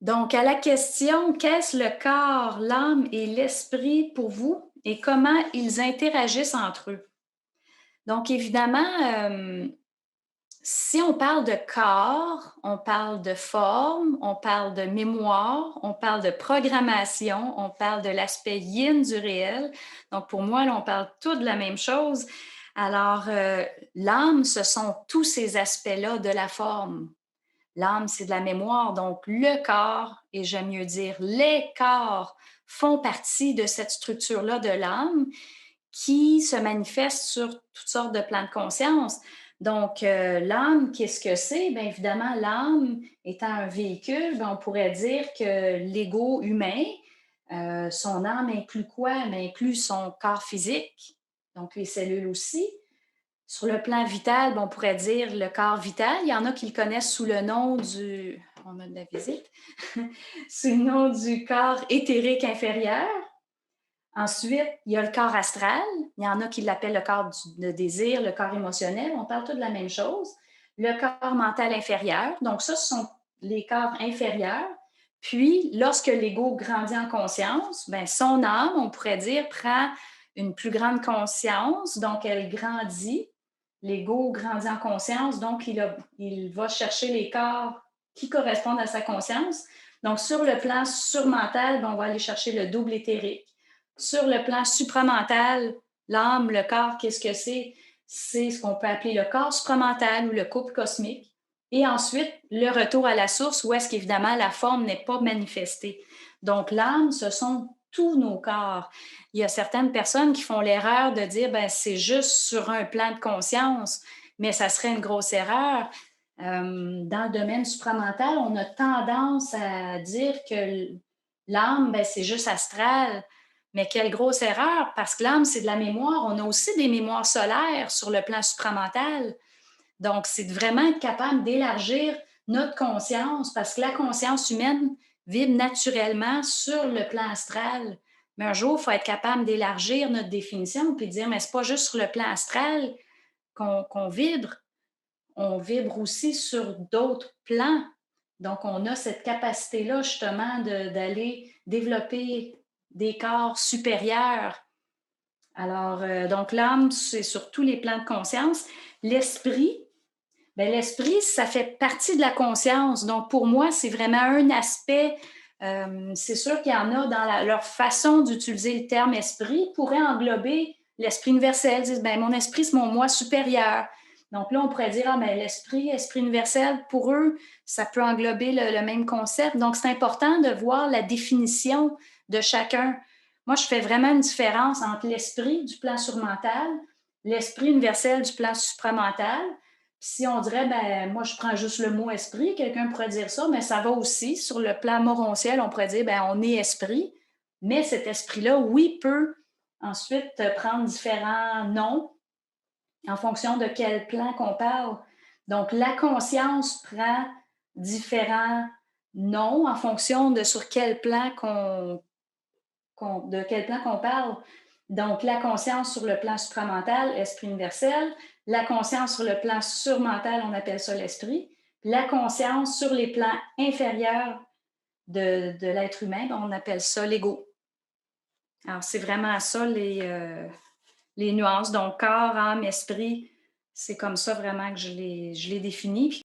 Donc, à la question, qu'est-ce le corps, l'âme et l'esprit pour vous et comment ils interagissent entre eux? Donc, évidemment, si on parle de corps, on parle de forme, on parle de mémoire, on parle de programmation, on parle de l'aspect yin du réel. Donc, pour moi, là, on parle tout de la même chose. Alors, l'âme, ce sont tous ces aspects-là de la forme. L'âme, c'est de la mémoire, donc le corps, et j'aime mieux dire les corps, font partie de cette structure-là de l'âme qui se manifeste sur toutes sortes de plans de conscience. Donc, l'âme, qu'est-ce que c'est? Bien évidemment, l'âme étant un véhicule, bien, on pourrait dire que l'ego humain, son âme inclut quoi? Elle inclut son corps physique, donc les cellules aussi. Sur le plan vital, ben, on pourrait dire le corps vital. Il y en a qui le connaissent sous le nom du, on a de la visite, sous le nom du corps éthérique inférieur. Ensuite, il y a le corps astral. Il y en a qui l'appellent le corps de désir, le corps émotionnel. On parle tous de la même chose. Le corps mental inférieur. Donc, ça, ce sont les corps inférieurs. Puis, lorsque l'ego grandit en conscience, ben, son âme, on pourrait dire, prend une plus grande conscience. Donc, elle grandit. L'ego grandit en conscience. Donc, il va chercher les corps qui correspondent à sa conscience. Donc, sur le plan surmental, ben, on va aller chercher le double éthérique. Sur le plan supramental, l'âme, le corps, qu'est-ce que c'est? C'est ce qu'on peut appeler le corps supramental ou le couple cosmique. Et ensuite, le retour à la source où est-ce qu'évidemment la forme n'est pas manifestée. Donc, l'âme, ce sont tous nos corps. Il y a certaines personnes qui font l'erreur de dire, ben, c'est juste sur un plan de conscience, mais ça serait une grosse erreur. Dans le domaine supramental, on a tendance à dire que l'âme, ben, c'est juste astral. Mais quelle grosse erreur, parce que l'âme, c'est de la mémoire. On a aussi des mémoires solaires sur le plan supramental. Donc, c'est de vraiment être capable d'élargir notre conscience, parce que la conscience humaine vibre naturellement sur le plan astral. Mais un jour, il faut être capable d'élargir notre définition puis dire, mais c'est pas juste sur le plan astral qu'on vibre, on vibre aussi sur d'autres plans. Donc, on a cette capacité-là, justement, d'aller développer des corps supérieurs. Alors, donc, l'âme, c'est sur tous les plans de conscience. L'esprit, bien, l'esprit, ça fait partie de la conscience. Donc, pour moi, c'est vraiment un aspect. C'est sûr qu'il y en a dans leur façon d'utiliser le terme esprit pourrait englober l'esprit universel. Ils disent, ben, mon esprit, c'est mon moi supérieur. Donc là, on pourrait dire, ah, ben, l'esprit, esprit universel, pour eux, ça peut englober le même concept. Donc, c'est important de voir la définition de chacun. Moi, je fais vraiment une différence entre l'esprit du plan surmental, l'esprit universel du plan supramental. Si on dirait, ben, moi, je prends juste le mot esprit, quelqu'un pourrait dire ça, mais ça va aussi. Sur le plan morontiel, on pourrait dire, ben, on est esprit, mais cet esprit-là, oui, peut ensuite prendre différents noms en fonction de quel plan qu'on parle. Donc, la conscience prend différents noms en fonction de sur quel plan de quel plan qu'on parle. Donc, la conscience sur le plan supramental, esprit universel. La conscience sur le plan surmental, on appelle ça l'esprit. La conscience sur les plans inférieurs de l'être humain, on appelle ça l'ego. Alors, c'est vraiment ça les nuances. Donc, corps, âme, esprit, c'est comme ça vraiment que je les définis.